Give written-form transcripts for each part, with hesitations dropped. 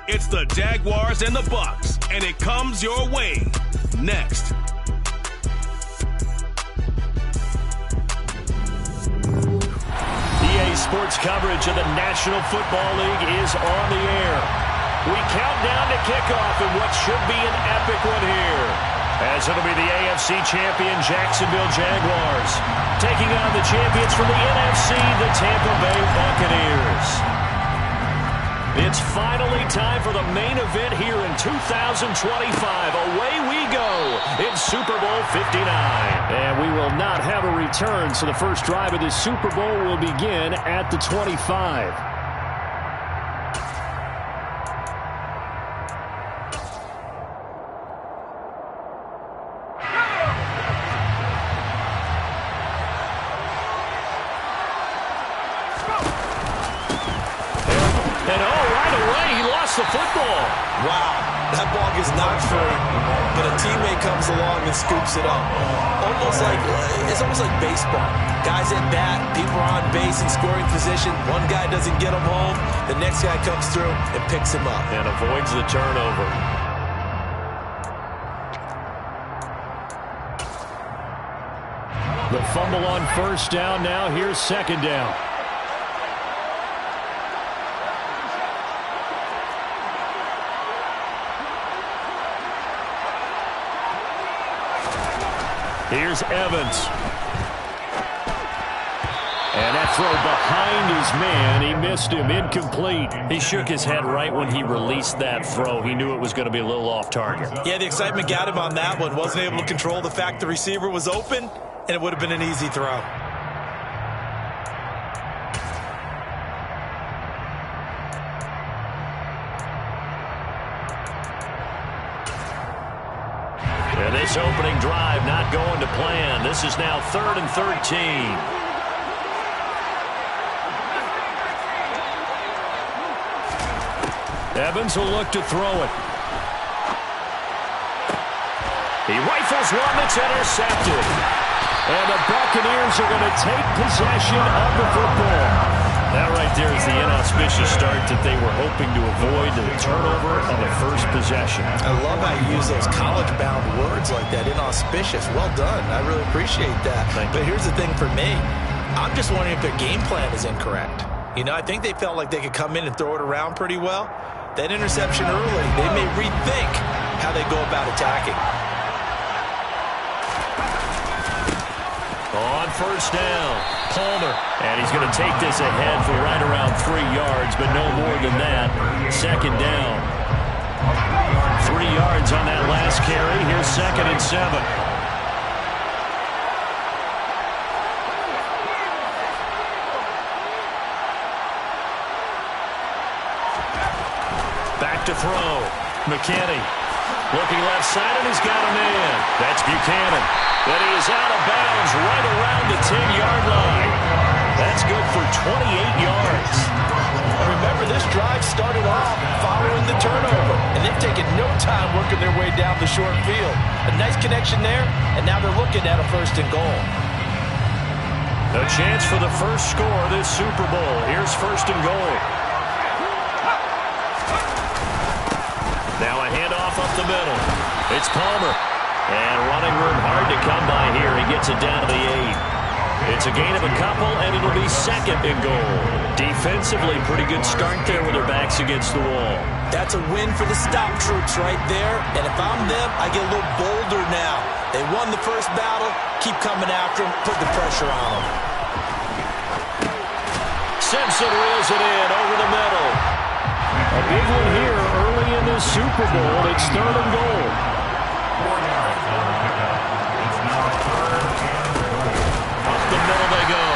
It's the Jaguars and the Bucs, and it comes your way next. EA Sports coverage of the National Football League is on the air. We count down to kickoff in what should be an epic one here, as it'll be the AFC champion Jacksonville Jaguars taking on the champions from the NFC, the Tampa Bay Buccaneers. It's finally time for the main event here in 2025. Away we go in Super Bowl 59. And we will not have a return, so the first drive of this Super Bowl will begin at the 25. The football. Wow, that ball gets knocked free, but a teammate comes along and scoops it up. It's almost like baseball. Guys at bat, people are on base in scoring position. One guy doesn't get him home, the next guy comes through and picks him up. And avoids the turnover. The fumble on first down now. Here's second down. Here's Evans. And that throw behind his man. He missed him. Incomplete. He shook his head right when he released that throw. He knew it was going to be a little off target. Yeah, the excitement got him on that one. Wasn't able to control the fact the receiver was open, and it would have been an easy throw. And this opening drive not going to plan. This is now 3rd and 13. Evans will look to throw it. He rifles one that's intercepted. And the Buccaneers are going to take possession of the football. That right there is the inauspicious start that they were hoping to avoid, the turnover of a first possession. I love how you use those college-bound words like that, inauspicious. Well done. I really appreciate that. But here's the thing for me. I'm just wondering if their game plan is incorrect. You know, I think they felt like they could come in and throw it around pretty well. That interception early, they may rethink how they go about attacking. On first down, Palmer. And he's going to take this ahead for right around 3 yards, but no more than that. Second down. 3 yards on that last carry. Here's 2nd and 7. Back to throw. McKinney. Looking left side, and he's got a man. That's Buchanan. But he is out of bounds right around the 10-yard line. That's good for 28 yards. Remember, this drive started off following the turnover, and they've taken no time working their way down the short field. A nice connection there, and now they're looking at a 1st and goal. A chance for the first score of this Super Bowl. Here's 1st and goal. Now a handoff up the middle. It's Palmer. And running room hard to come by here. He gets it down to the 8. It's a gain of a couple, and it'll be 2nd and goal. Defensively, pretty good start there with their backs against the wall. That's a win for the stop troops right there. And if I'm them, I get a little bolder now. They won the first battle. Keep coming after them. Put the pressure on them. Simpson reels it in over the middle. A big one here early in this Super Bowl. It's 3rd and goal. Up the middle they go.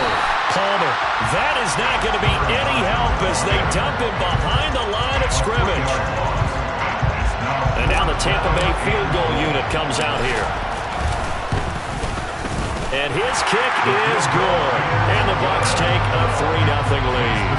Palmer. That is not going to be any help as they dump him behind the line of scrimmage. And now the Tampa Bay field goal unit comes out here. And his kick is good. And the Bucs take a 3-0 lead.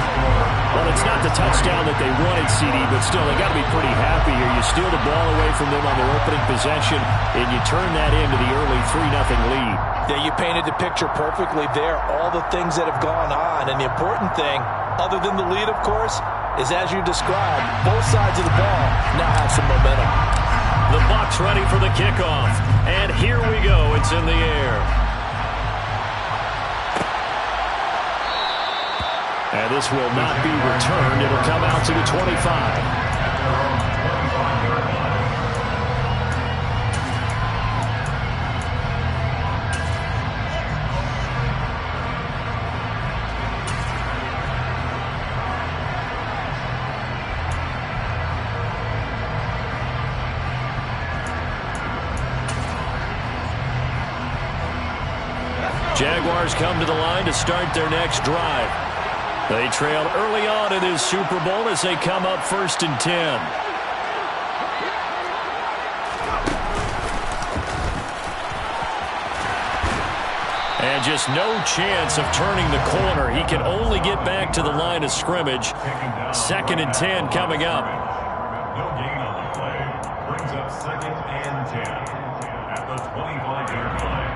Well, it's not the touchdown that they wanted, CD, but still, they got to be pretty happy here. You steal the ball away from them on their opening possession, and you turn that into the early 3-0 lead. Yeah, you painted the picture perfectly there. All the things that have gone on, and the important thing, other than the lead, of course, is as you described. Both sides of the ball now have some momentum. The Bucs ready for the kickoff. And here we go. It's in the air. And this will not be returned. It'll come out to the 25. Jaguars come to the line to start their next drive. They trailed early on in this Super Bowl as they come up 1st and 10. And just no chance of turning the corner. He can only get back to the line of scrimmage. 2nd and 10 coming up. No gain on the play. Brings up 2nd and 10 at the 25-yard line.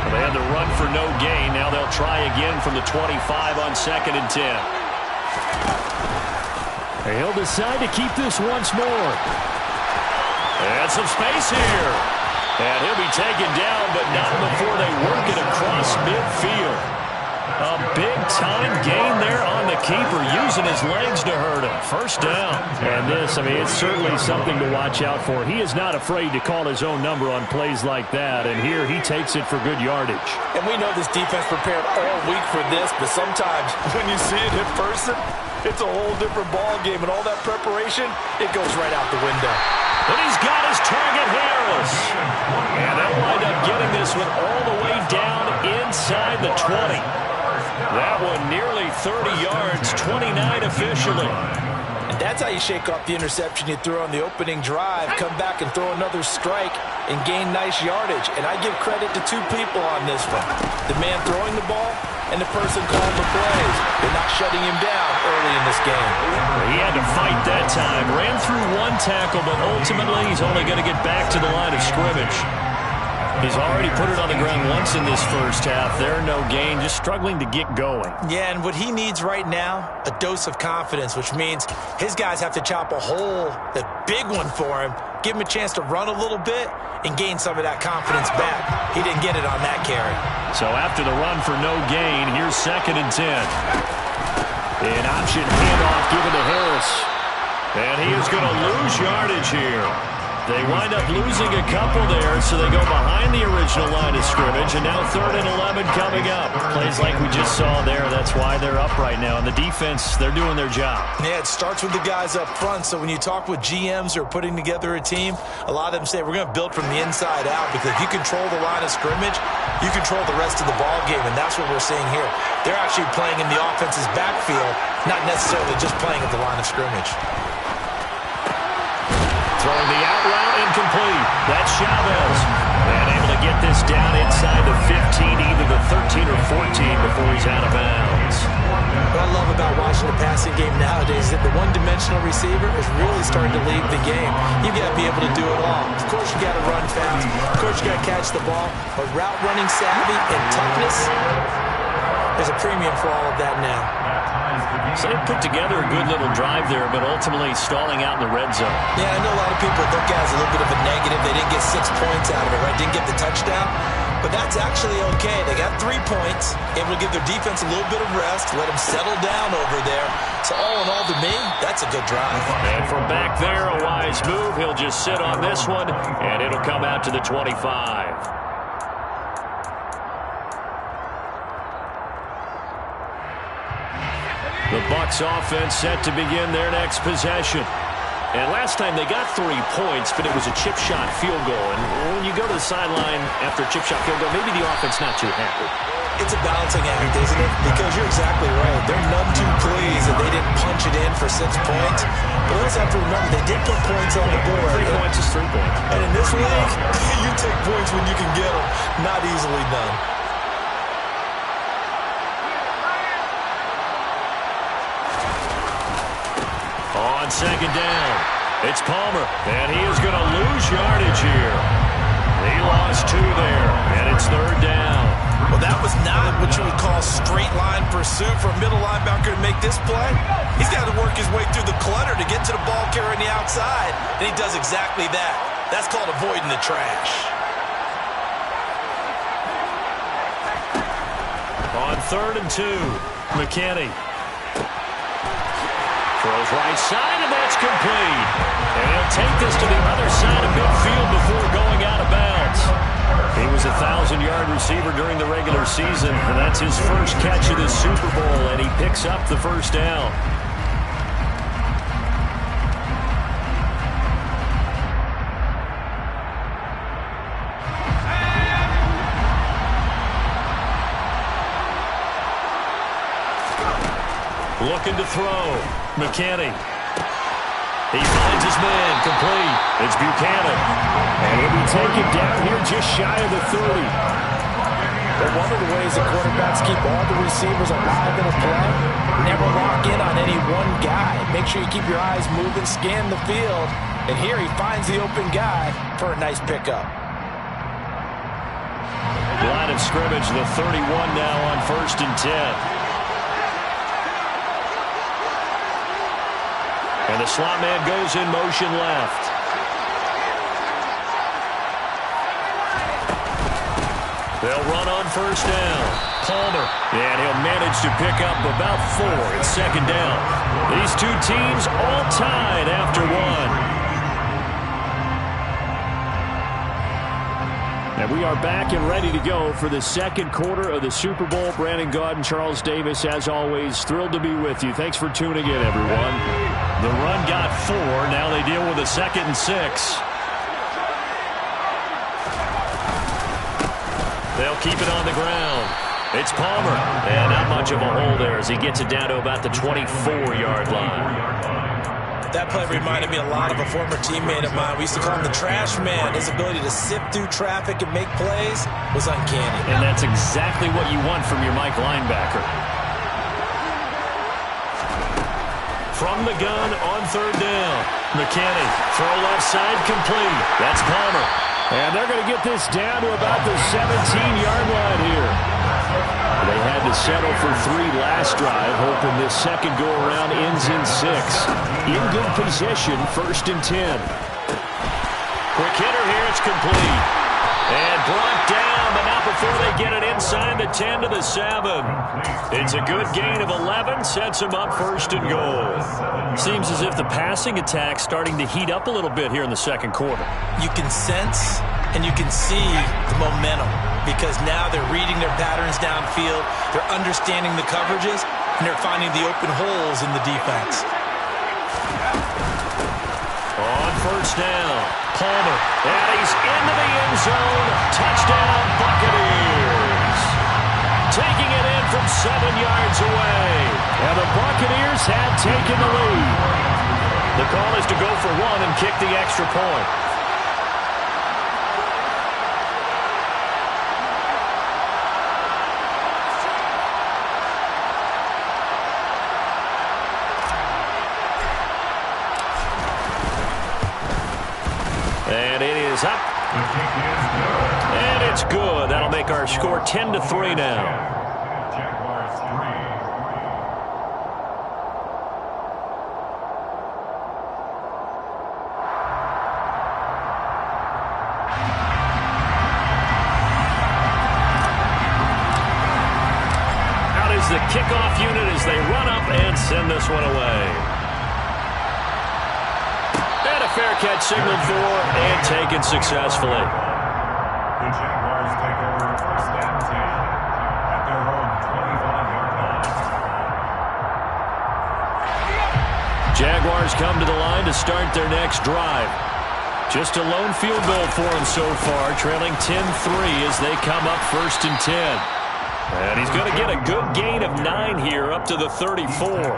They had to run for no gain. Now they'll try again from the 25 on 2nd and 10. He'll decide to keep this once more. And some space here. And he'll be taken down, but not before they work it across midfield. A big-time gain there on the keeper, using his legs to hurt him. 1st down. And this, it's certainly something to watch out for. He is not afraid to call his own number on plays like that, and here he takes it for good yardage. And we know this defense prepared all week for this, but sometimes when you see it in person, it's a whole different ball game, and all that preparation, it goes right out the window. And he's got his target, Harris. And they'll wind up getting this one all the way down inside the 20. That one nearly 30 yards, 29 officially. And that's how you shake off the interception you threw on the opening drive, come back and throw another strike and gain nice yardage. And I give credit to two people on this one. The man throwing the ball and the person calling the plays. They're not shutting him down early in this game. He had to fight that time. Ran through one tackle, but ultimately he's only going to get back to the line of scrimmage. He's already put it on the ground once in this first half. There, no gain, just struggling to get going. Yeah, and what he needs right now, a dose of confidence, which means his guys have to chop a hole, a big one for him, give him a chance to run a little bit and gain some of that confidence back. He didn't get it on that carry. So after the run for no gain, here's 2nd and 10. An option handoff given to Harris. And he is going to lose yardage here. They wind up losing a couple there, so they go behind the original line of scrimmage, and now 3rd and 11 coming up. Plays like we just saw there, that's why they're up right now. And the defense, they're doing their job. Yeah, it starts with the guys up front, so when you talk with GMs who are putting together a team, a lot of them say, we're going to build from the inside out, because if you control the line of scrimmage, you control the rest of the ball game, and that's what we're seeing here. They're actually playing in the offense's backfield, not necessarily just playing at the line of scrimmage. Throwing the out route incomplete. That's Chavez. And able to get this down inside the 15, either the 13 or 14 before he's out of bounds. What I love about watching the passing game nowadays is that the one-dimensional receiver is really starting to lead the game. You've got to be able to do it all. Of course, you got to run fast. Of course, you got to catch the ball. But route running savvy and toughness, there's a premium for all of that now. So they put together a good little drive there, but ultimately stalling out in the red zone. Yeah, I know a lot of people look at it as a little bit of a negative. They didn't get 6 points out of it, right? Didn't get the touchdown. But that's actually okay. They got 3 points. It will give their defense a little bit of rest, let them settle down over there. So all in all, to me, that's a good drive. And from back there, a wise move. He'll just sit on this one, and it'll come out to the 25. The Bucs offense set to begin their next possession. And last time they got 3 points, but it was a chip shot field goal. And when you go to the sideline after a chip shot field goal, maybe the offense not too happy. It's a balancing act, isn't it? Because you're exactly right. They're none too pleased that they didn't punch it in for 6 points. But we also have to remember they did put points on the board. 3 points is 3 points. And in this league, you take points when you can get them. Not easily done. On 2nd down, it's Palmer, and he is going to lose yardage here. He lost 2 there, and it's 3rd down. Well, that was not what you would call straight line pursuit for a middle linebacker to make this play. He's got to work his way through the clutter to get to the ball carrier on the outside, and he does exactly that. That's called avoiding the trash. On 3rd and 2, McKinney. Throws right side, and that's complete. And he'll take this to the other side of midfield before going out of bounds. He was a 1,000-yard receiver during the regular season, and that's his first catch of the Super Bowl, and he picks up the first down. Looking to throw. McKinney. He finds his man. Complete. It's Buchanan. And he'll be taken down here just shy of the 30. But one of the ways that quarterbacks keep all the receivers alive in a play, never lock in on any one guy. Make sure you keep your eyes moving, scan the field. And here he finds the open guy for a nice pickup. Line of scrimmage, the 31 now on 1st and 10. And the slot man goes in motion left. They'll run on 1st down. Palmer. And he'll manage to pick up about 4 at 2nd down. These two teams all tied after 1. And we are back and ready to go for the second quarter of the Super Bowl. Brandon Gaudin, Charles Davis, as always, thrilled to be with you. Thanks for tuning in, everyone. The run got 4. Now they deal with a 2nd and 6. They'll keep it on the ground. It's Palmer. And not much of a hole there as he gets it down to about the 24-yard line. That play reminded me a lot of a former teammate of mine. We used to call him the trash man. His ability to sift through traffic and make plays was uncanny. And that's exactly what you want from your Mike linebacker. From the gun on 3rd down. McKinney, throw left side, complete. That's Palmer. And they're going to get this down to about the 17-yard line here. They had to settle for 3 last drive, hoping this second go-around ends in 6. In good position, 1st and 10. Quick hitter here, it's complete. And brought down, but not before they get it inside the 10 to the 7. It's a good gain of 11, sets them up 1st and goal. Seems as if the passing attack's starting to heat up a little bit here in the second quarter. You can sense and you can see the momentum because now they're reading their patterns downfield, they're understanding the coverages, and they're finding the open holes in the defense. On 1st down, Palmer, and he's into the end zone. Touchdown, Buccaneers. Taking it in from 7 yards away. And the Buccaneers have taken the lead. The call is to go for 1 and kick the extra point. And it is up. And it's good. That'll make our score 10-3 now. Out is the kickoff unit as they run up and send this one away. Fair catch signaled for and taken successfully. The Jaguars take over 1st and 10 at their own 25-yard line. Jaguars come to the line to start their next drive. Just a lone field goal for them so far, trailing 10-3 as they come up 1st and 10. And he's going to get a good gain of 9 here up to the 34.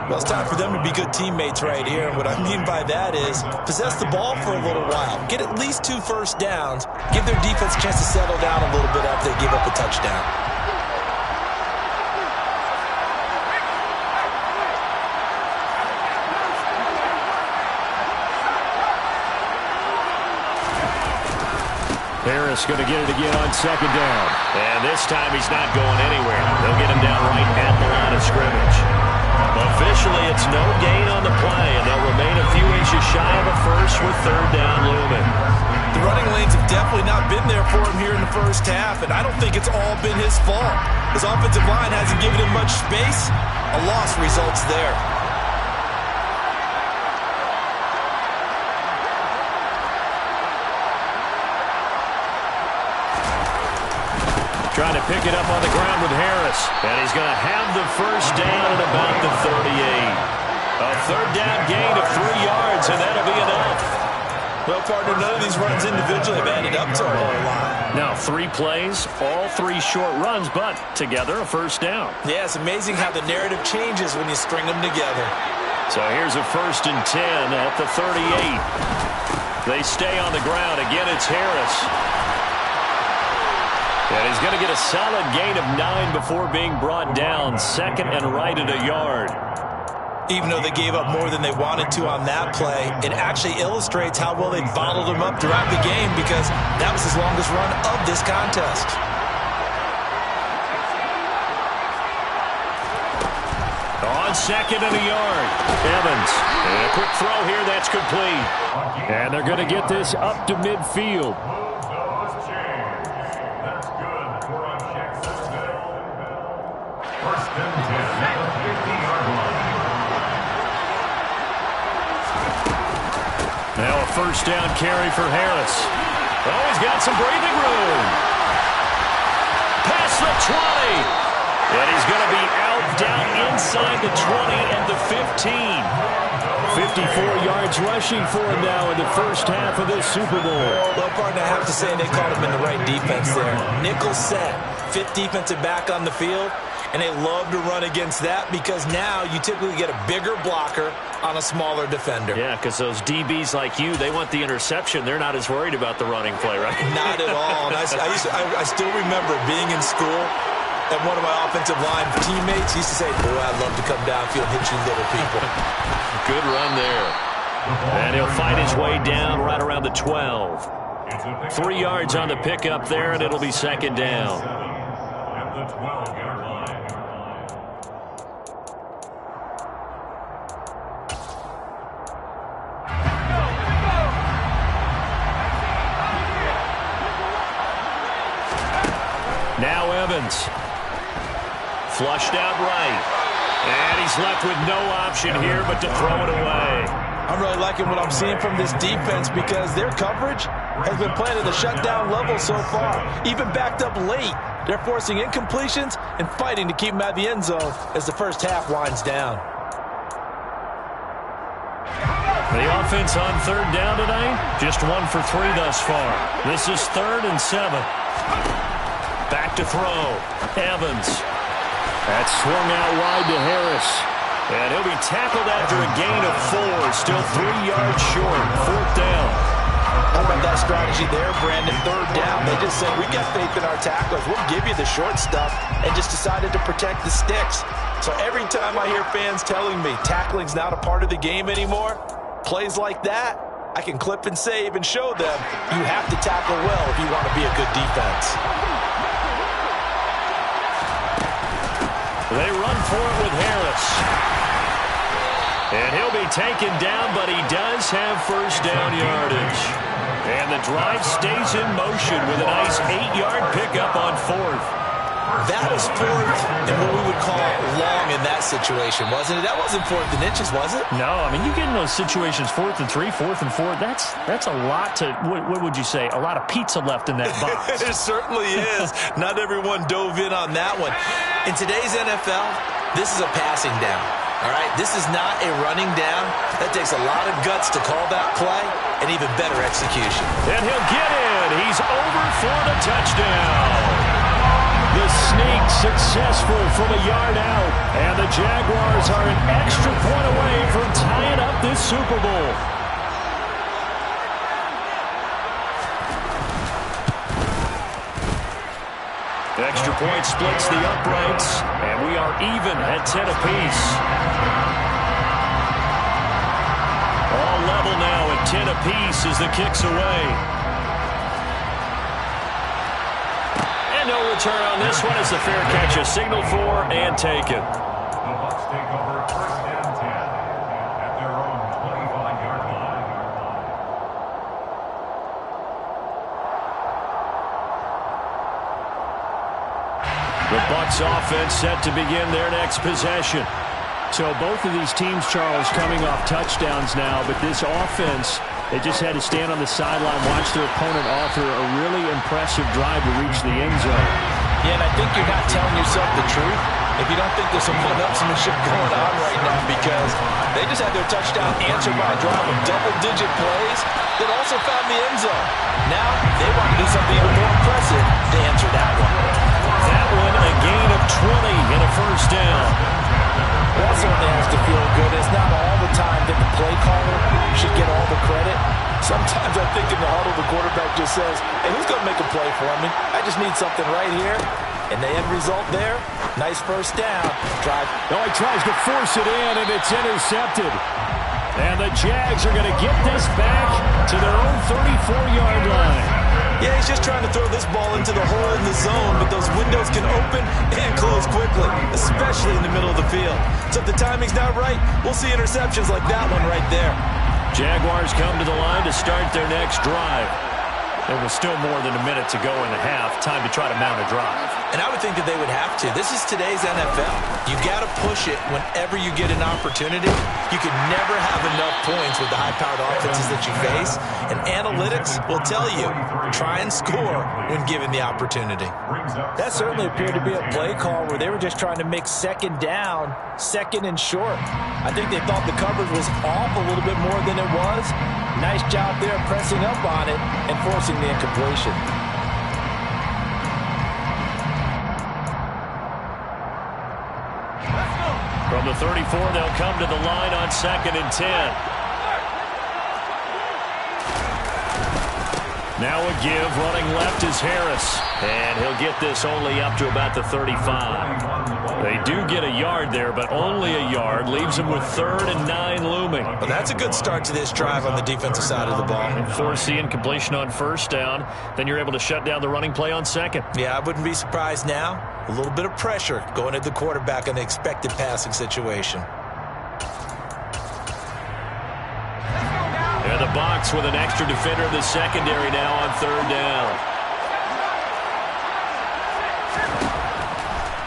Well, it's time for them to be good teammates right here. And what I mean by that is possess the ball for a little while. Get at least 2 first downs. Give their defense a chance to settle down a little bit after they give up a touchdown. Here Harris going to get it again on second down. And this time he's not going anywhere. They'll get him down right at the line of scrimmage. Officially, it's no gain on the play, and they'll remain a few inches shy of a first with third down looming. The running lanes have definitely not been there for him here in the first half, and I don't think it's all been his fault. His offensive line hasn't given him much space. A loss results there. Trying to pick it up on the ground with Harris. And he's going to have the first down at about the 38. A third down gain of 3 yards, and that'll be enough. Well, partner, none of these runs individually have added up to a whole lot. Now, 3 plays, all 3 short runs, but together a first down. Yeah, it's amazing how the narrative changes when you string them together. So here's a 1st and 10 at the 38. They stay on the ground. Again, it's Harris. And he's going to get a solid gain of 9 before being brought down. 2nd and right at a yard. Even though they gave up more than they wanted to on that play, it actually illustrates how well they bottled him up throughout the game because that was his longest run of this contest. On 2nd and a yard, Evans. And a quick throw here, that's complete. And they're going to get this up to midfield. Now a first down carry for Harris. Oh, he's got some breathing room. Past the 20. And he's going to be out down inside the 20 and the 15. 54 yards rushing for him now in the first half of this Super Bowl. Well, partner, I have to say they called him in the right defense there. Nickel set, 5th defensive back on the field. And they love to run against that because now you typically get a bigger blocker on a smaller defender. Yeah, because those DBs like you, they want the interception. They're not as worried about the running play, right? Not at all. And I still remember being in school, and one of my offensive line teammates used to say, boy, I'd love to come downfield and hit you little people. Good run there. And he'll fight his way down right around the 12. 3 yards on the pickup there, and it'll be 2nd down. At the 12-yard line. Now Evans. Flushed out right. And he's left with no option here but to throw it away. I'm really liking what I'm seeing from this defense because their coverage has been playing at the shutdown level so far. Even backed up late, they're forcing incompletions and fighting to keep them out of the end zone as the first half winds down. The offense on 3rd down tonight, just 1 for 3 thus far. This is 3rd and 7. Back to throw. Evans. That's swung out wide to Harris. And he'll be tackled after a gain of 4. Still 3 yards short. 4th down. How about that strategy there, Brandon? 3rd down. They just said, we got faith in our tacklers. We'll give you the short stuff, and just decided to protect the sticks. So every time I hear fans telling me tackling's not a part of the game anymore, plays like that, I can clip and save and show them you have to tackle well if you want to be a good defense. They run for it with Harris. And he'll be taken down, but he does have first down yardage. And the drive stays in motion with a nice 8-yard pickup on 4th. That was 4th and what we would call long in that situation, wasn't it? That wasn't 4th and inches, was it? No, I mean, you get in those situations, 4th and 3, 4th and 4, that's a lot to, what would you say, a lot of pizza left in that box. It certainly is. Not everyone dove in on that one. In today's NFL, this is a passing down. All right, this is not a running down. That takes a lot of guts to call that play and even better execution. And he'll get in. He's over for the touchdown. The sneak successful from a yard out. And the Jaguars are an extra point away from tying up this Super Bowl. Extra point splits the uprights, and we are even at 10 apiece. All level now at 10 apiece as the kick's away. And no return on this one as the fair catch is signaled for and taken. The Bucs take over 1st and 10 at their own 25-yard line. The Bucs offense set to begin their next possession. So both of these teams, Charles, coming off touchdowns now, but this offense, they just had to stand on the sideline, watch their opponent author a really impressive drive to reach the end zone. Yeah, and I think you're not telling yourself the truth if you don't think there's some one-upsmanship going on right now, because they just had their touchdown answered by a drive of double-digit plays that also found the end zone. Now they want to do something even more impressive to answer that one. That one a gain of 20 and a first down. That certainly has to feel good. It's not all the time that the play caller should get all the credit. Sometimes I think in the huddle the quarterback just says, hey, who's going to make a play for me? I just need something right here. And the end result there, nice first down. Drive. Oh, he tries to force it in, and it's intercepted. And the Jags are going to get this back to their own 34-yard line. Yeah, he's just trying to throw this ball into the hole in the zone, but those windows can open and close quickly, especially in the middle of the field. So if the timing's not right, we'll see interceptions like that one right there. Jaguars come to the line to start their next drive. There was still more than a minute to go in the half. Time to try to mount a drive. And I would think that they would have to. This is today's NFL. You got to push it whenever you get an opportunity. You can never have enough points with the high-powered offenses that you face. And analytics will tell you, try and score when given the opportunity. That certainly appeared to be a play call where they were just trying to make second down, second and short. I think they thought the coverage was off a little bit more than it was. Nice job there pressing up on it and forcing the incompletion. From the 34, they'll come to the line on 2nd and 10. Now a give, running left is Harris. And he'll get this only up to about the 35. They do get a yard there, but only a yard. Leaves them with 3rd and 9 looming. Well, that's a good start to this drive on the defensive side of the ball. Force the incompletion on 1st down. Then you're able to shut down the running play on 2nd. Yeah, I wouldn't be surprised now. A little bit of pressure going at the quarterback in the expected passing situation. And the box with an extra defender in the secondary now on 3rd down.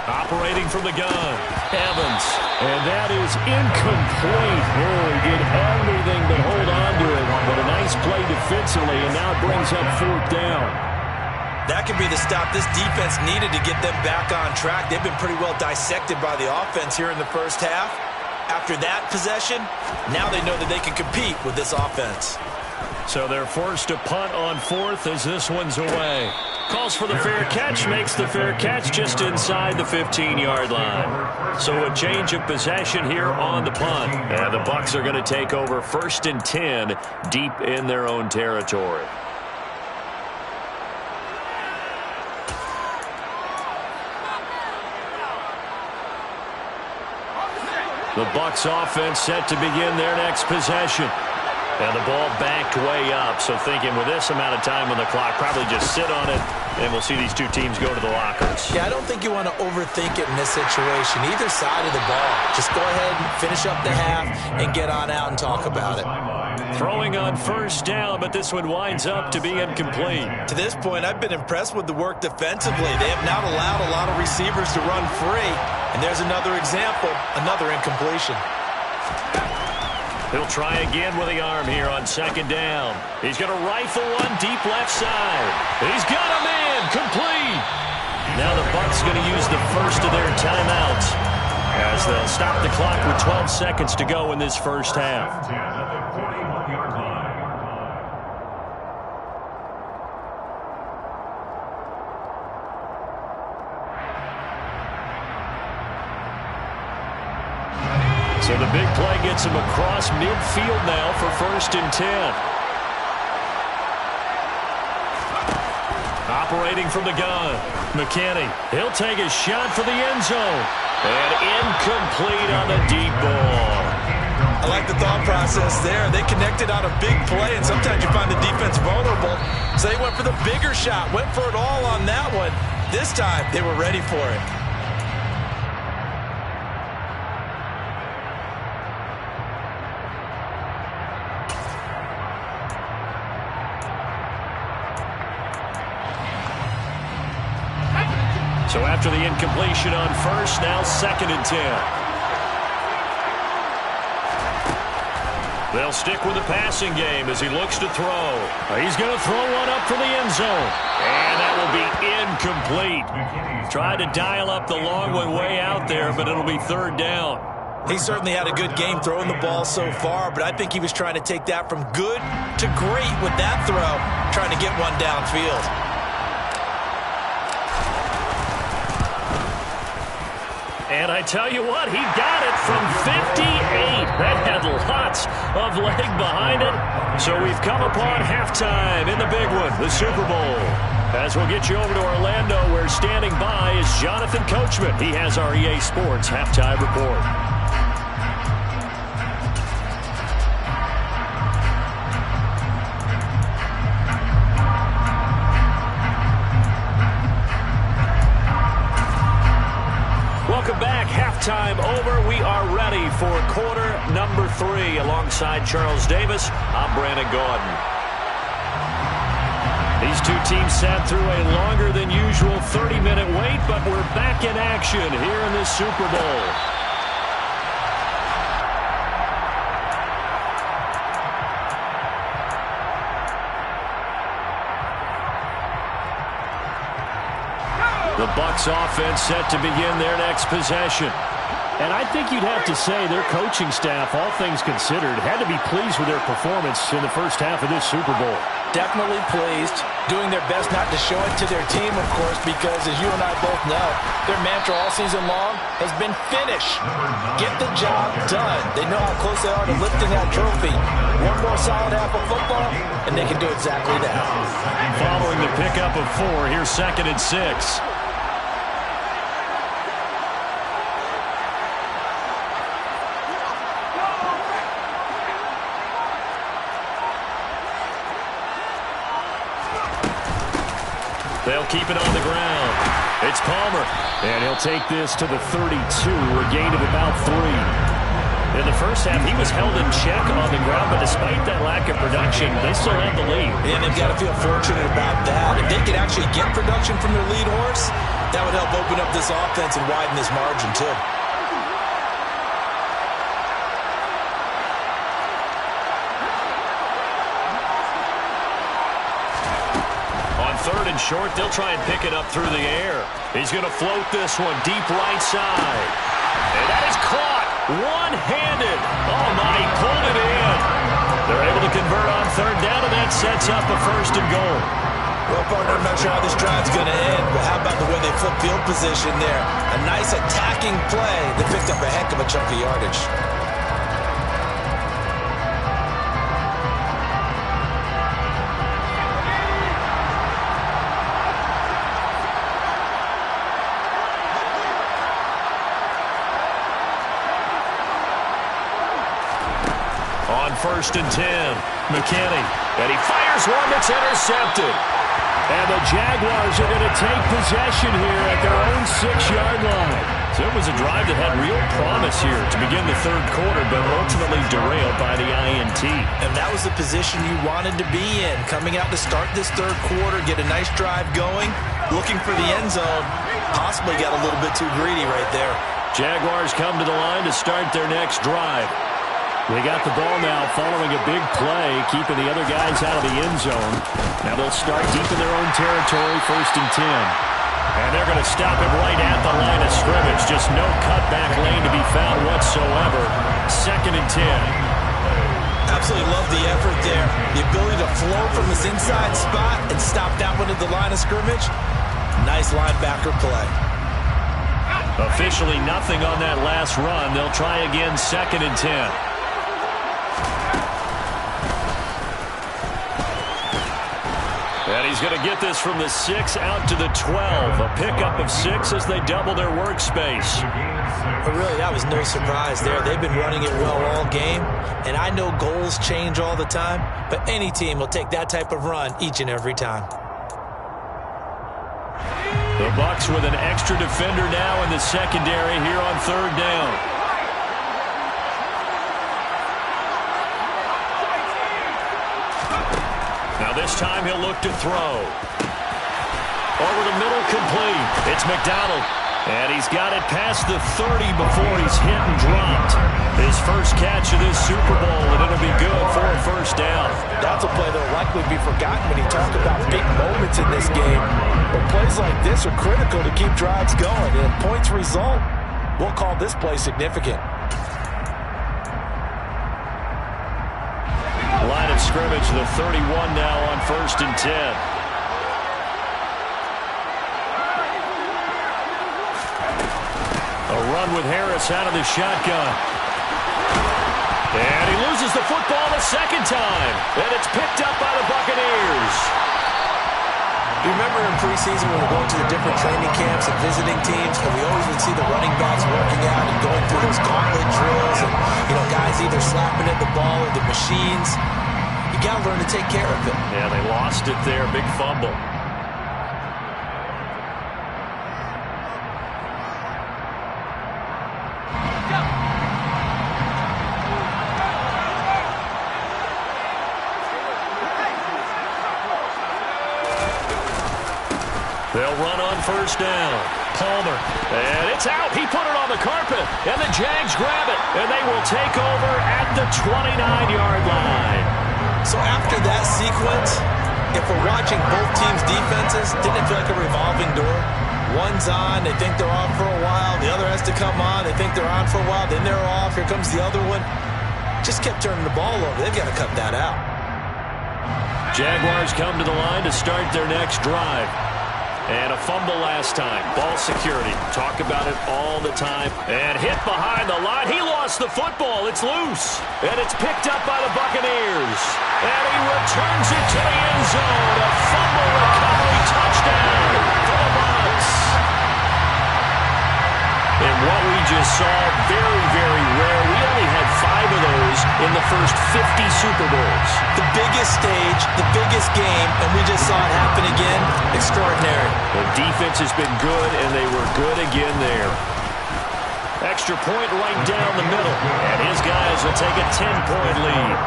Operating from the gun, Evans. And that is incomplete. Oh, he did everything but hold on to it. But a nice play defensively, and now it brings up 4th down. That could be the stop this defense needed to get them back on track. They've been pretty well dissected by the offense here in the first half. After that possession, now they know that they can compete with this offense. So they're forced to punt on 4th as this one's away. Calls for the fair catch, makes the fair catch just inside the 15-yard line. So a change of possession here on the punt. And the Bucs are going to take over 1st and 10 deep in their own territory. The Bucs offense set to begin their next possession. And the ball backed way up, so thinking with this amount of time on the clock, probably just sit on it, and we'll see these two teams go to the lockers. Yeah, I don't think you want to overthink it in this situation, either side of the ball. Just go ahead and finish up the half and get on out and talk about it. Throwing on 1st down, but this one winds up to be incomplete. To this point, I've been impressed with the work defensively. They have not allowed a lot of receivers to run free, and there's another example, another incompletion. He'll try again with the arm here on 2nd down. He's going to rifle one deep left side. He's got a man complete. Now the Bucs going to use the first of their timeouts as they'll stop the clock with 12 seconds to go in this first half. So the big play gets him across midfield now for 1st and 10. Operating from the gun, McKinney. He'll take a shot for the end zone. And incomplete on the deep ball. I like the thought process there. They connected on a big play, and sometimes you find the defense vulnerable. So they went for the bigger shot, went for it all on that one. this time they were ready for it. So after the incompletion on first, now 2nd and 10. They'll stick with the passing game as he looks to throw. He's going to throw one up for the end zone. And that will be incomplete. Tried to dial up the long one way out there, but it'll be 3rd down. He certainly had a good game throwing the ball so far, but I think he was trying to take that from good to great with that throw, trying to get one downfield. And I tell you what, he got it from 58. That had lots of leg behind it. So we've come upon halftime in the big one, the Super Bowl. As we'll get you over to Orlando, where standing by is Jonathan Coachman. He has our EA Sports halftime report. Welcome back. Halftime over. We are ready for quarter number 3. Alongside Charles Davis, I'm Brandon Gaudin. These two teams sat through a longer than usual 30-minute wait, but we're back in action here in this Super Bowl. The Bucs offense set to begin their next possession. And I think you'd have to say their coaching staff, all things considered, had to be pleased with their performance in the first half of this Super Bowl. Definitely pleased, doing their best not to show it to their team, of course, because as you and I both know, their mantra all season long has been finish. Get the job done. They know how close they are to lifting that trophy. One more solid half of football, and they can do exactly that. Following the pickup of 4, here's 2nd and 6. They'll keep it on the ground. It's Palmer. And he'll take this to the 32, a gain of about 3. In the first half, he was held in check on the ground, but despite that lack of production, they still have the lead. And they've got to feel fortunate about that. If they could actually get production from their lead horse, that would help open up this offense and widen this margin, too. Third and short, they'll try and pick it up through the air. He's going to float this one deep right side. And that is caught one-handed. Oh, my, he pulled it in. They're able to convert on 3rd down, and that sets up a 1st and goal. Well, partner, I'm not sure how this drive's going to end, but how about the way they flip field position there? A nice attacking play that picked up a heck of a chunk of yardage. On 1st and 10, McKinney. And he fires one that's intercepted. And the Jaguars are going to take possession here at their own 6-yard line. So it was a drive that had real promise here to begin the 3rd quarter, but ultimately derailed by the INT. And that was the position you wanted to be in. Coming out to start this 3rd quarter, get a nice drive going, looking for the end zone. Possibly got a little bit too greedy right there. Jaguars come to the line to start their next drive. They got the ball now following a big play, keeping the other guys out of the end zone. Now they'll start deep in their own territory, 1st and 10. And they're going to stop him right at the line of scrimmage. Just no cutback lane to be found whatsoever. 2nd and 10. Absolutely love the effort there. The ability to flow from this inside spot and stop that one at the line of scrimmage. Nice linebacker play. Officially nothing on that last run. They'll try again 2nd and 10. And he's going to get this from the 6 out to the 12. A pickup of 6 as they double their workspace. But really, that was no surprise there. They've been running it well all game. And I know goals change all the time, but any team will take that type of run each and every time. The Bucs with an extra defender now in the secondary here on 3rd down. Now this time he'll look to throw. Over the middle, complete. It's McDonald. And he's got it past the 30 before he's hit and dropped. His first catch of this Super Bowl, and it'll be good for a 1st down. That's a play that will likely be forgotten when you talk about big moments in this game. But plays like this are critical to keep drives going. And points result, we'll call this play significant. Line of scrimmage, the 31 now on 1st and 10. A run with Harris out of the shotgun. And he loses the football a 2nd time. And it's picked up by the Buccaneers. You remember in preseason when we were going to the different training camps and visiting teams, and we always would see the running backs working out and going through those gauntlet drills, and guys either slapping at the ball or the machines. You got to learn to take care of it. Yeah, they lost it there. Big fumble. They'll run on 1st down. Palmer. And it's out. He put it on the carpet. And the Jags grab it. And they will take over at the 29-yard line. So after that sequence, if we're watching both teams' defenses, didn't it feel like a revolving door? One's on. They think they're off for a while. The other has to come on. They think they're on for a while. Then they're off. Here comes the other one. Just kept turning the ball over. They've got to cut that out. Jaguars come to the line to start their next drive. And a fumble last time. Ball security. Talk about it all the time. And hit behind the line. He lost the football. It's loose. And it's picked up by the Buccaneers. And he returns it to the end zone. A fumble recovery touchdown for the Bucs. And what we just saw, very, very rare. We only had 5 of those in the first 50 Super Bowls. The biggest stage, the biggest game, and we just saw it happen again. Extraordinary. The defense has been good, and they were good again there. Extra point right down the middle. And his guys will take a 10-point lead.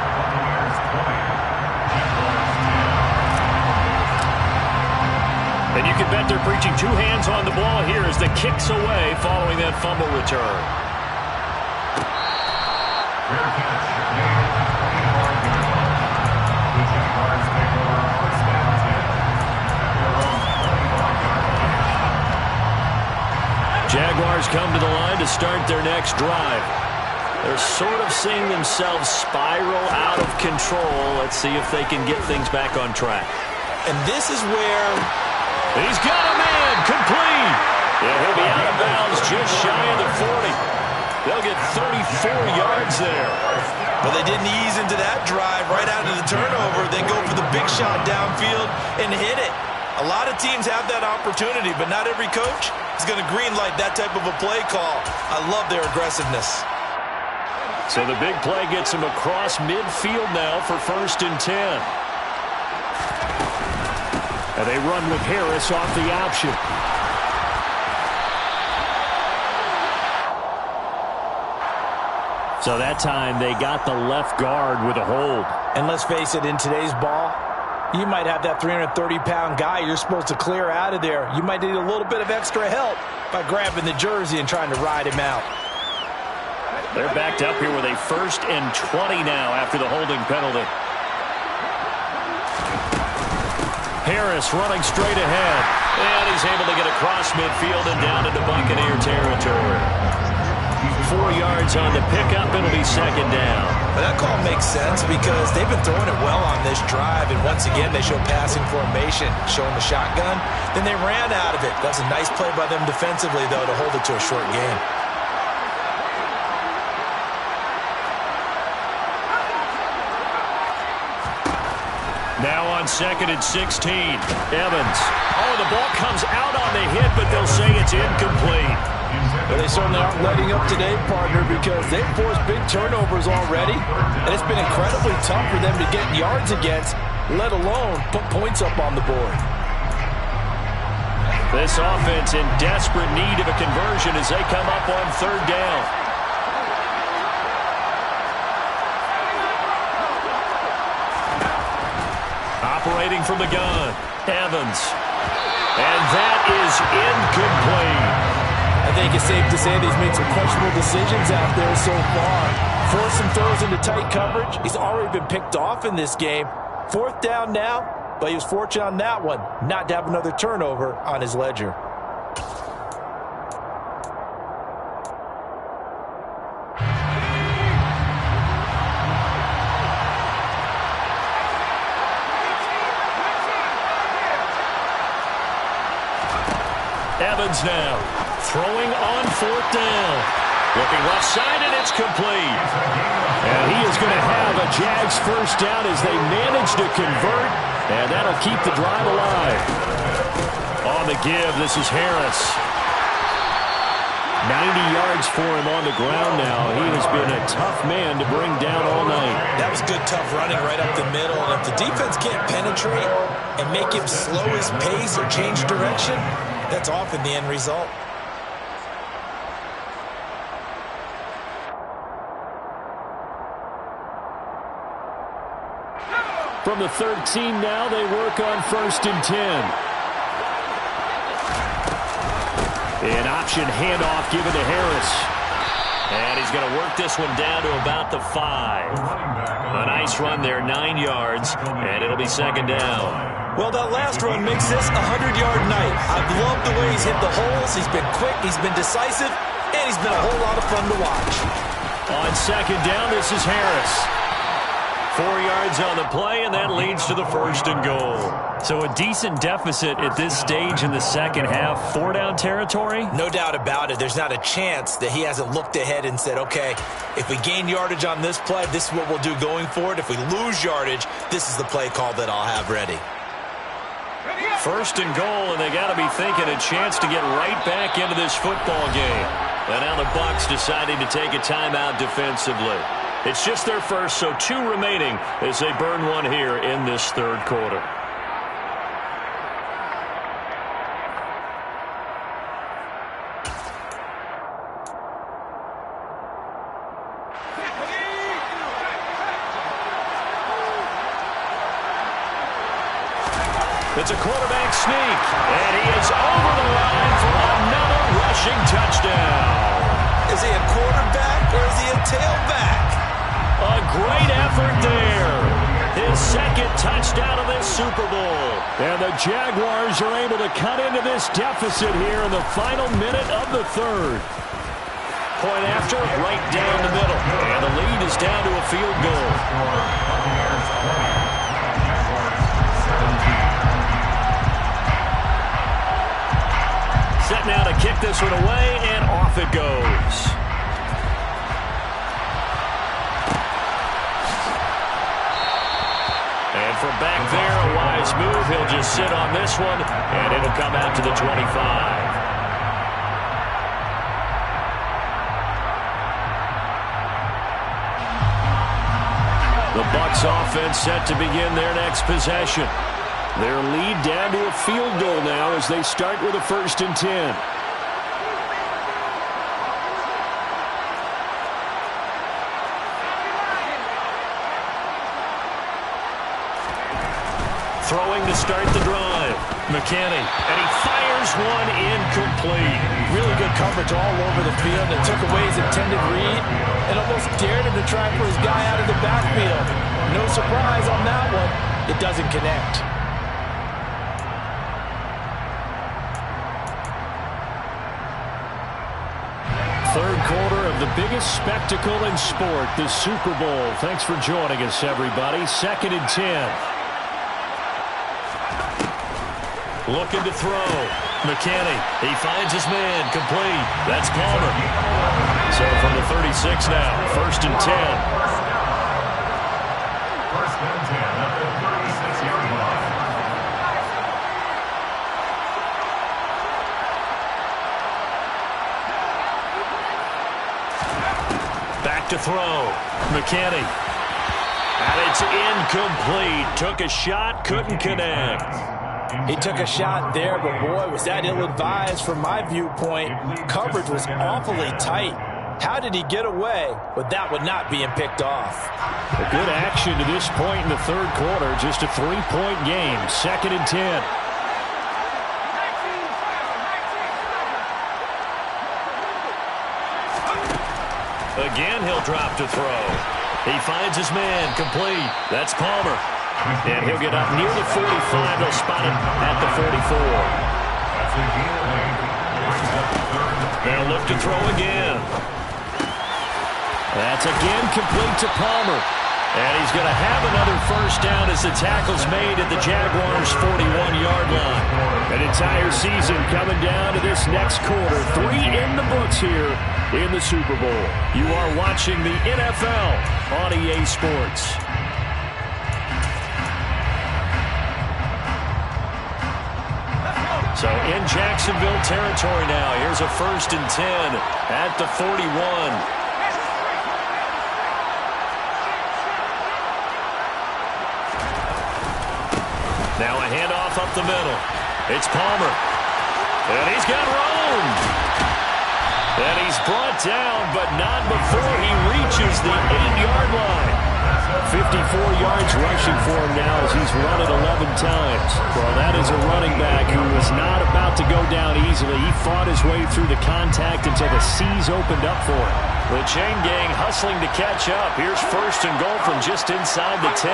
And you can bet they're preaching 2 hands on the ball here as the kick's away following that fumble return. Jaguars come to the line to start their next drive. They're sort of seeing themselves spiral out of control. Let's see if they can get things back on track. And this is where... He's got a man, complete. Yeah, he'll be out of bounds just shy of the 40. They'll get 34 yards there. But they didn't ease into that drive right out of the turnover. They go for the big shot downfield and hit it. A lot of teams have that opportunity, but not every coach is going to greenlight that type of a play call. I love their aggressiveness. So the big play gets him across midfield now for 1st and 10. And they run with Harris off the option. So that time they got the left guard with a hold. And let's face it, in today's ball, you might have that 330-pound guy you're supposed to clear out of there. You might need a little bit of extra help by grabbing the jersey and trying to ride him out. They're backed up here with a 1st and 20 now after the holding penalty. Harris running straight ahead. And he's able to get across midfield and down into Buccaneer territory. 4 yards on the pickup. It'll be 2nd down. But that call makes sense because they've been throwing it well on this drive. And once again, they show passing formation, showing the shotgun. Then they ran out of it. That's a nice play by them defensively, though, to hold it to a short game. Now on 2nd and 16. Evans. Oh, the ball comes out on the hit, but they'll say it's incomplete. But they certainly aren't letting up today, partner, because they've forced big turnovers already. And it's been incredibly tough for them to get yards against, let alone put points up on the board. This offense in desperate need of a conversion as they come up on third down. Operating from the gun, Evans. And that is incomplete. I think it's safe to say that he's made some questionable decisions out there so far. Forced some throws into tight coverage. He's already been picked off in this game. Fourth down now, but he was fortunate on that one not to have another turnover on his ledger. Evans now throwing on fourth down. Looking left side, and it's complete. And he is going to have a Jags first down as they manage to convert, and that'll keep the drive alive. On the give, this is Harris. 90 yards for him on the ground now. He has been a tough man to bring down all night. That was good, tough running right up the middle. And if the defense can't penetrate and make him slow his pace or change direction, that's often the end result. From the 13 now, they work on 1st and 10. An option handoff given to Harris. And he's going to work this one down to about the 5. A nice run there, 9 yards, and it'll be second down. Well, that last run makes this a 100-yard night. I've loved the way he's hit the holes. He's been quick, he's been decisive, and he's been a whole lot of fun to watch. On second down, this is Harris. 4 yards on the play, and that leads to the 1st and goal. So a decent deficit at this stage in the second half. 4-down territory? No doubt about it. There's not a chance that he hasn't looked ahead and said, okay, if we gain yardage on this play, this is what we'll do going forward. If we lose yardage, this is the play call that I'll have ready. 1st and goal, and they got to be thinking a chance to get right back into this football game. And now the Bucs deciding to take a timeout defensively. It's just their first, so 2 remaining as they burn one here in this third quarter. It's a quarterback sneak, and he is over the line for another rushing touchdown. Is he a quarterback or is he a tailback? A great effort there. His second touchdown of this Super Bowl. And the Jaguars are able to cut into this deficit here in the final minute of the third. Point after, right down the middle. And the lead is down to a field goal. Set now to kick this one away, and off it goes. And from back there, a wise move. He'll just sit on this one, and it'll come out to the 25. The Bucs offense set to begin their next possession. Their lead down to a field goal now as they start with a 1st and 10. Throwing to start the drive. McKinney, and he fires one incomplete. Really good coverage all over the field. It took away his intended read and almost dared him to try and put his guy out of the backfield. No surprise on that one. It doesn't connect. Third quarter of the biggest spectacle in sport, the Super Bowl. Thanks for joining us, everybody. 2nd and 10. Looking to throw. McKinney, he finds his man, complete. That's Palmer. So from the 36 now, 1st and 10. 1st and 10 at the 36-yard line. Back to throw. McKinney. And it's incomplete. Took a shot, couldn't connect. He took a shot there, but boy, was that ill-advised from my viewpoint. Coverage was awfully tight. How did he get away with that one not being picked off? A good action to this point in the third quarter. Just a 3-point game. 2nd and 10. Again, he'll drop to throw. He finds his man, complete. That's Palmer. And he'll get up near the 45. They'll spot him at the 44. They'll look to throw again. That's again complete to Palmer. And he's going to have another first down as the tackle's made at the Jaguars' 41-yard line. An entire season coming down to this next quarter. 3 in the books here in the Super Bowl. You are watching the NFL on EA Sports. So in Jacksonville territory now. Here's a 1st and 10 at the 41. Now a handoff up the middle. It's Palmer. And he's got room. And he's brought down, but not before he reaches the 8-yard line. 54 yards rushing for him now as he's run it 11 times. Well, that is a running back who was not about to go down easily. He fought his way through the contact until the seas opened up for him. The chain gang hustling to catch up. Here's 1st and goal from just inside the 10.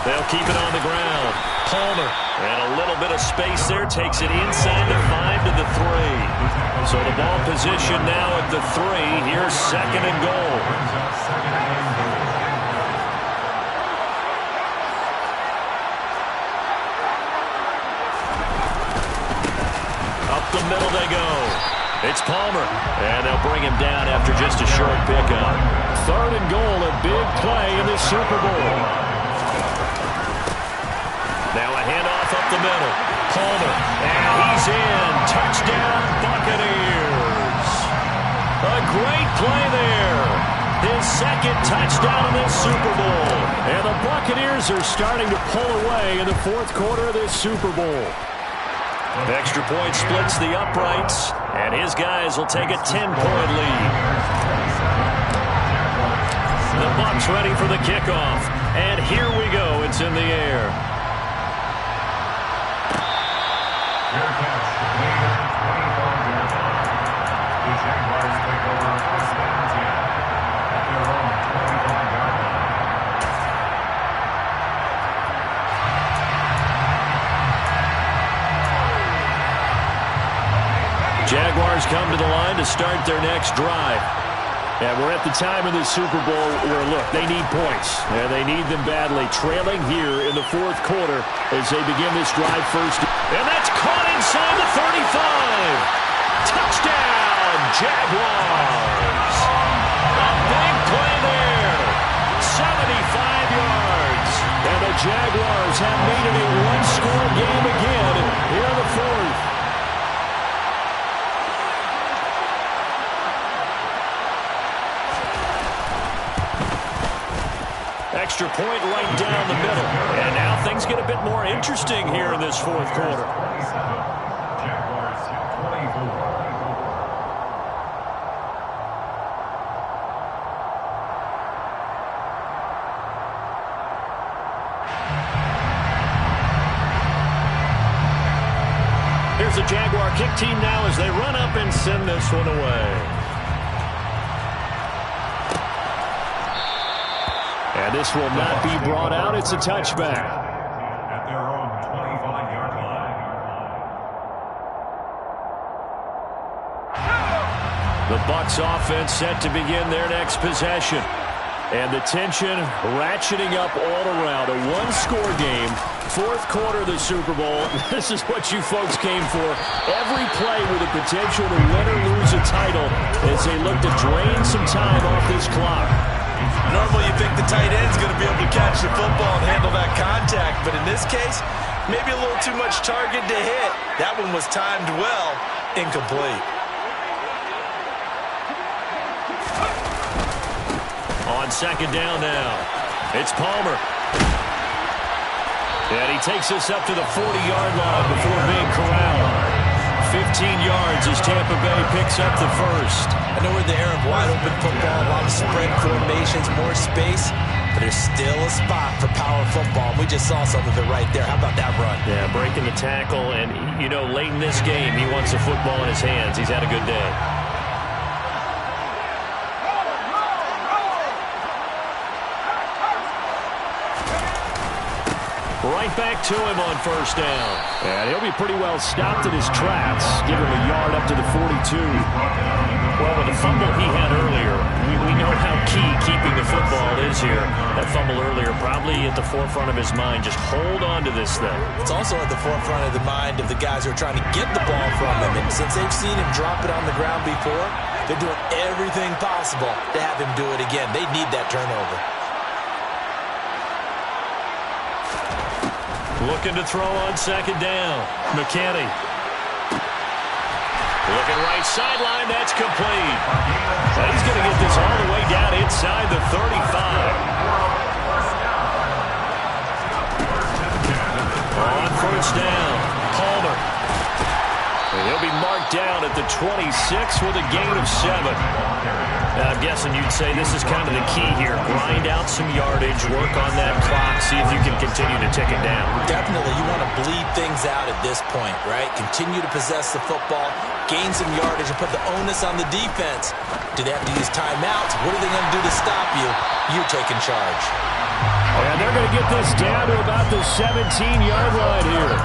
They'll keep it on the ground. Palmer. And a little bit of space there. Takes it inside the 5 to the 3. So the ball position now at the 3. Here's 2nd and goal. Up the middle they go. It's Palmer. And they'll bring him down after just a short pickup. 3rd and goal. A big play in the Super Bowl. Now a handoff up the middle. Palmer. And he's in. Touchdown, Buccaneers. A great play there. His 2nd touchdown in this Super Bowl. And the Buccaneers are starting to pull away in the 4th quarter of this Super Bowl. The extra point splits the uprights. And his guys will take a 10-point lead. The Bucs ready for the kickoff. And here we go. It's in the air. Jaguars come to the line to start their next drive. And we're at the time of the Super Bowl where, look, they need points. And they need them badly. Trailing here in the 4th quarter as they begin this drive first. And that's caught inside the 35. Touchdown, Jaguars. A big play there. 75 yards. And the Jaguars have made it a one-score game again here in the 4th. Extra point right down the middle. And now things get a bit more interesting here in this 4th quarter. Jaguars 24. Here's the Jaguar kick team now as they run up and send this one away. And this will not be brought out. It's a touchback. At their own 25-yard line. The Bucs offense set to begin their next possession. And the tension ratcheting up all around. A one-score game. 4th quarter of the Super Bowl. This is what you folks came for. Every play with the potential to win or lose a title as they look to drain some time off this clock. Normally you think the tight end's going to be able to catch the football and handle that contact, but in this case, maybe a little too much target to hit. That one was timed well, incomplete. On 2nd down now, it's Palmer. And he takes us up to the 40-yard line before being corralled. 15 yards as Tampa Bay picks up the first. I know we're in the era of wide-open football, a lot of spread formations, more space, but there's still a spot for power football. We just saw some of it right there. How about that run? Yeah, breaking the tackle, and, you know, late in this game, he wants the football in his hands. He's had a good day. Right back to him on first down. And he'll be pretty well stopped in his tracks. Give him a yard up to the 42. Well, with the fumble he had earlier, we know how key keeping the football is here. That fumble earlier probably at the forefront of his mind. Just hold on to this thing. It's also at the forefront of the mind of the guys who are trying to get the ball from him. And since they've seen him drop it on the ground before, they're doing everything possible to have him do it again. They need that turnover. Looking to throw on second down. McKinney. Looking right sideline. That's complete. Well, he's going to get this all the way down inside the 35. On first down, Palmer. And he'll be marked down at the 26 with a gain of 7. Now, I'm guessing you'd say this is kind of the key here. Grind out some yardage, work on that clock, see if you can continue to tick it down. Definitely, you want to bleed things out at this point, right? Continue to possess the football, gain some yardage, and put the onus on the defense. Do they have to use timeouts? What are they going to do to stop you? You're taking charge. And they're going to get this down to about the 17-yard line here.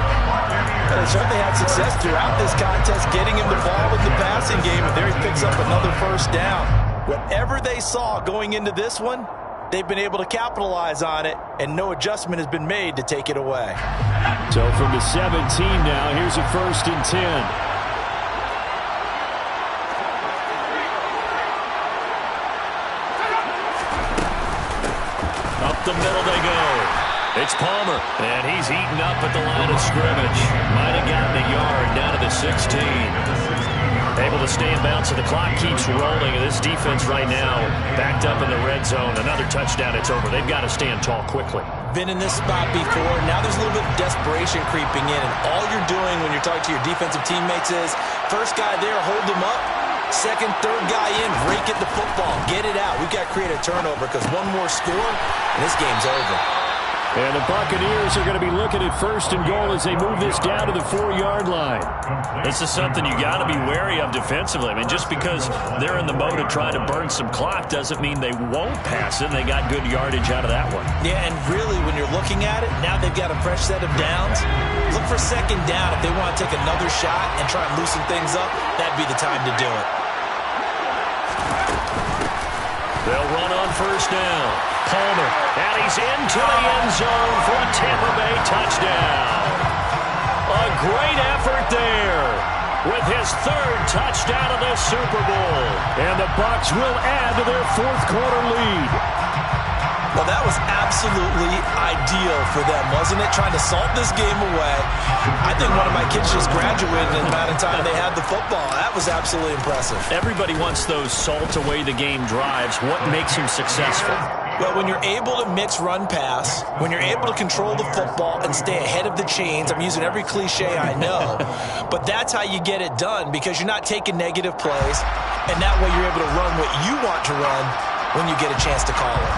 They certainly had success throughout this contest getting him the ball in the passing game, and there he picks up another first down. Whatever they saw going into this one, they've been able to capitalize on it, and no adjustment has been made to take it away. So from the 17 now, here's a 1st and 10. Up the middle they go. It's Palmer, and he's eaten up at the line of scrimmage. Might have gotten a yard down to the 16. Able to stay in bounds, so the clock keeps rolling. And this defense right now backed up in the red zone. Another touchdown, it's over. They've got to stand tall quickly. Been in this spot before. Now there's a little bit of desperation creeping in, and all you're doing when you're talking to your defensive teammates is first guy there, hold him up. Second, third guy in, rake at the football. Get it out. We've got to create a turnover because one more score, and this game's over. And the Buccaneers are going to be looking at 1st and goal as they move this down to the 4-yard line. This is something you got to be wary of defensively. I mean, just because they're in the mode of trying to burn some clock doesn't mean they won't pass it. They got good yardage out of that one. Yeah, and really, when you're looking at it, now they've got a fresh set of downs. Look for second down. If they want to take another shot and try and loosen things up, that'd be the time to do it. They'll run on first down. Palmer, and he's into the end zone for a Tampa Bay touchdown. A great effort there with his 3rd touchdown of the Super Bowl. And the Bucs will add to their 4th quarter lead. Well, that was absolutely ideal for them, wasn't it? Trying to salt this game away. I think one of my kids just graduated in the amount of time they had the football. That was absolutely impressive. Everybody wants those salt away the game drives. What makes them successful? Well, when you're able to mix run-pass, when you're able to control the football and stay ahead of the chains, I'm using every cliche I know, but that's how you get it done because you're not taking negative plays, and that way you're able to run what you want to run when you get a chance to call it.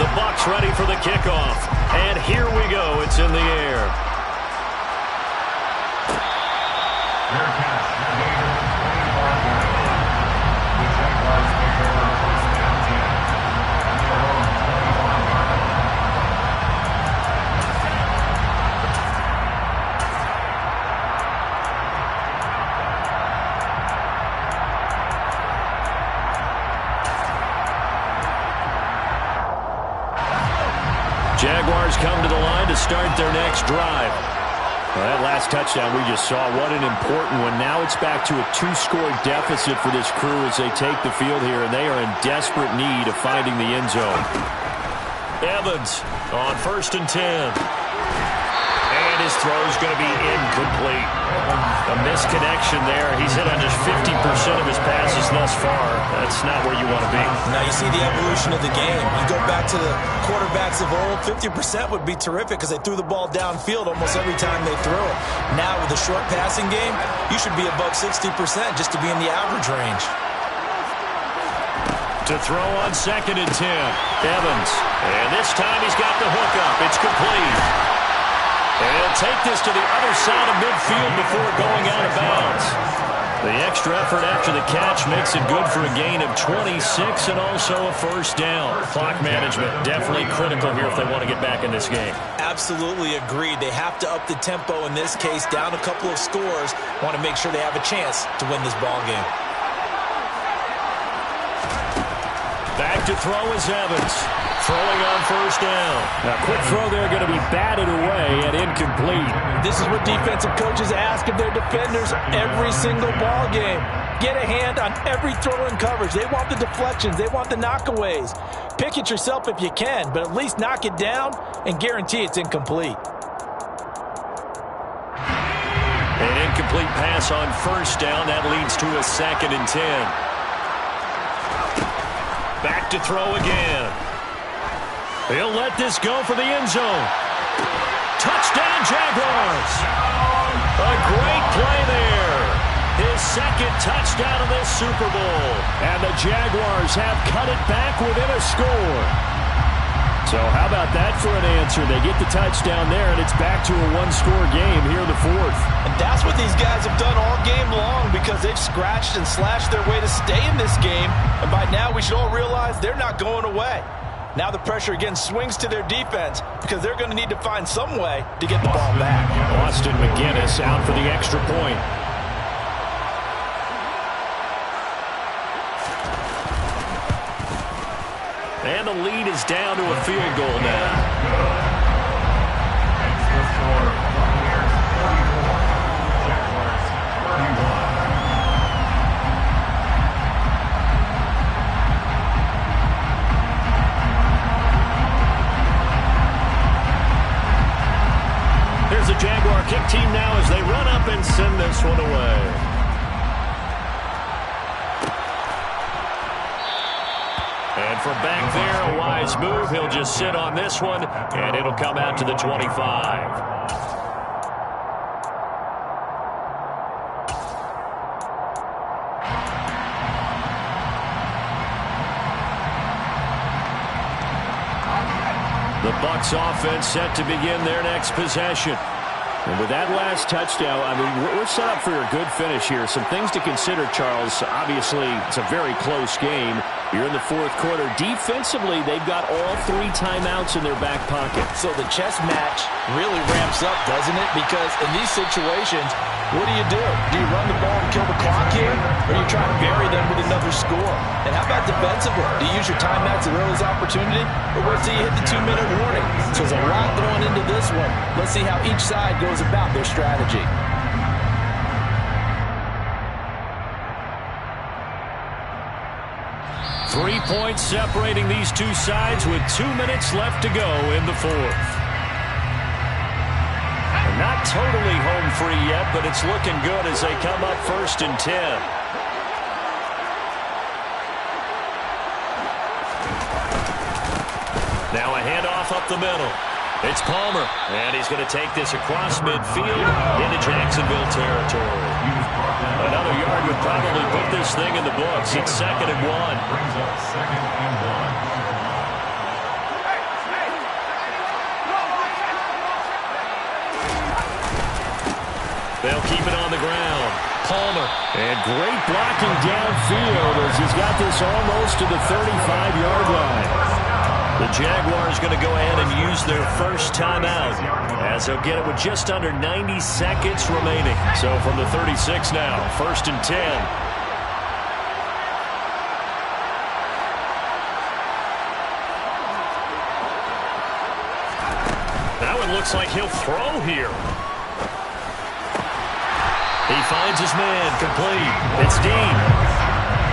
The Bucs ready for the kickoff, and here we go. It's in the air. Jaguars come to the line to start their next drive. Well, that last touchdown we just saw, what an important one. Now it's back to a 2-score deficit for this crew as they take the field here, and they are in desperate need of finding the end zone. Evans on 1st and 10. And his throw is going to be incomplete. A misconnection there. He's hit on just 50% of his passes thus far. That's not where you want to be. Now you see the evolution of the game. You go back to the quarterbacks of old, 50% would be terrific because they threw the ball downfield almost every time they threw it. Now with the short passing game, you should be above 60% just to be in the average range. To throw on 2nd and 10. Evans. And this time he's got the hook up. It's complete. And he'll take this to the other side of midfield before going out of bounds. The extra effort after the catch makes it good for a gain of 26 and also a first down. Clock management definitely critical here if they want to get back in this game. Absolutely agreed. They have to up the tempo in this case, down a couple of scores. Want to make sure they have a chance to win this ball game. Back to throw is Evans. Throwing on first down. Now, quick throw there going to be batted away and incomplete. This is what defensive coaches ask of their defenders every single ball game. Get a hand on every throw in coverage. They want the deflections. They want the knockaways. Pick it yourself if you can, but at least knock it down and guarantee it's incomplete. An incomplete pass on first down. That leads to a 2nd and 10. Back to throw again. He'll let this go for the end zone. Touchdown, Jaguars. A great play there. His 2nd touchdown of this Super Bowl. And the Jaguars have cut it back within a score. So how about that for an answer? They get the touchdown there, and it's back to a one-score game here in the 4th. And that's what these guys have done all game long because they've scratched and slashed their way to stay in this game. And by now, we should all realize they're not going away. Now the pressure again swings to their defense because they're going to need to find some way to get the ball back. Austin McGinnis out for the extra point. And the lead is down to a field goal now. Here's the Jaguar kick team now as they run up and send this one away. And from back there, a wise move. He'll just sit on this one, and it'll come out to the 25. The Bucs offense set to begin their next possession. And with that last touchdown, I mean, we're set up for a good finish here. Some things to consider, Charles. Obviously, it's a very close game. You're in the 4th quarter. Defensively, they've got all 3 timeouts in their back pocket. So the chess match really ramps up, doesn't it? Because in these situations, what do? Do you run the ball and kill the clock here? Or do you try to bury them with another score? And how about defensively? Do you use your timeouts at earliest opportunity? Or wait till you hit the 2-minute warning? So there's a lot going into this one. Let's see how each side goes about their strategy. Three points separating these two sides with 2 minutes left to go in the 4th. And not totally home free yet, but it's looking good as they come up 1st and 10. Now a handoff up the middle. It's Palmer, and he's going to take this across midfield into Jacksonville territory. Another yard would probably put this thing in the books. It's 2nd and 1. Brings up 2nd and 1. They'll keep it on the ground. Palmer. And great blocking downfield as he's got this almost to the 35-yard line. The Jaguars going to go ahead and use their first timeout as they'll get it with just under 90 seconds remaining. So from the 36 now, 1st and 10. Now it looks like he'll throw here. He finds his man complete. It's Dean.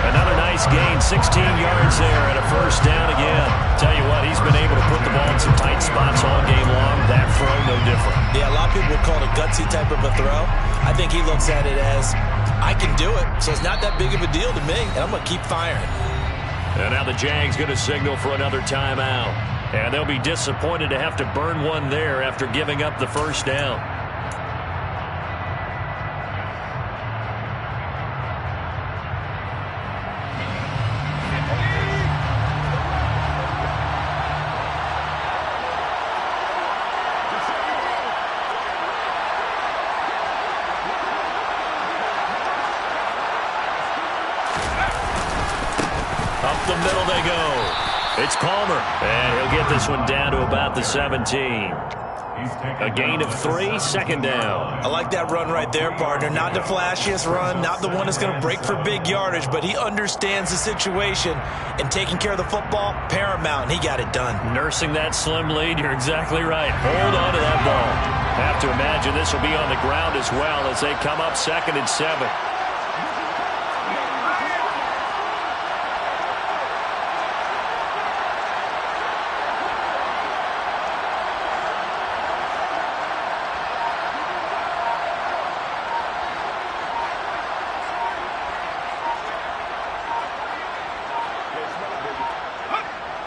Another nice gain, 16 yards there and a first down again. Tell you what, he's been able to put the ball in some tight spots all game long. That throw, no different. Yeah, a lot of people would call it a gutsy type of a throw. I think he looks at it as, I can do it, so it's not that big of a deal to me, and I'm going to keep firing. And now the Jags going to signal for another timeout. And they'll be disappointed to have to burn one there after giving up the first down. Up the middle they go. It's Palmer, and he'll get this one down to about the 17. A gain of 3, second down. I like that run right there, partner. Not the flashiest run, not the one that's going to break for big yardage, but he understands the situation, and taking care of the football, paramount, and he got it done. Nursing that slim lead, you're exactly right. Hold on to that ball. Have to imagine this will be on the ground as well as they come up 2nd and 7.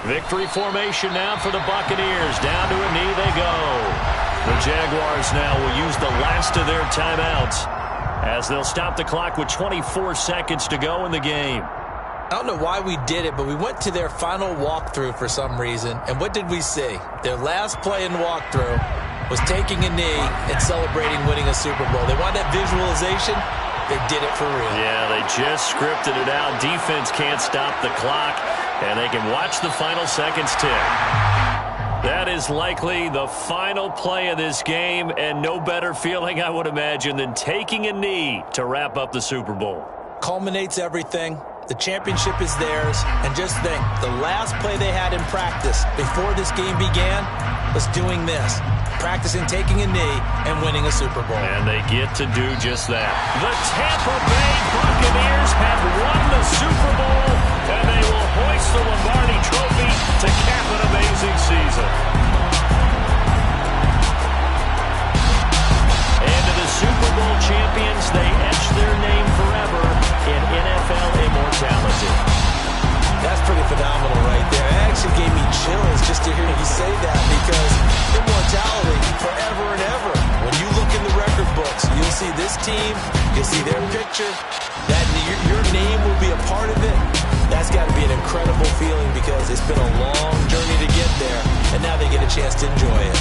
Victory formation now for the Buccaneers. Down to a knee they go. The Jaguars now will use the last of their timeouts as they'll stop the clock with 24 seconds to go in the game. I don't know why we did it, but we went to their final walkthrough for some reason. And what did we see? Their last play in walkthrough was taking a knee and celebrating winning a Super Bowl. They want that visualization. They did it for real. Yeah, they just scripted it out. Defense can't stop the clock, and they can watch the final seconds tick. That is likely the final play of this game, and no better feeling, I would imagine, than taking a knee to wrap up the Super Bowl. Culminates everything. The championship is theirs. And just think, the last play they had in practice before this game began was doing this. Practicing taking a knee and winning a Super Bowl. And they get to do just that. The Tampa Bay Buccaneers have won the Super Bowl, and they will hoist the Lombardi Trophy to cap an amazing season. And to the Super Bowl champions, they etch their name forever in NFL immortality. That's pretty phenomenal right there. It actually gave me chills just to hear you say that, because immortality forever and ever. When you look in the record books, you'll see this team, you'll see their picture, that your name will be a part of it. That's got to be an incredible feeling, because it's been a long journey to get there, and now they get a chance to enjoy it.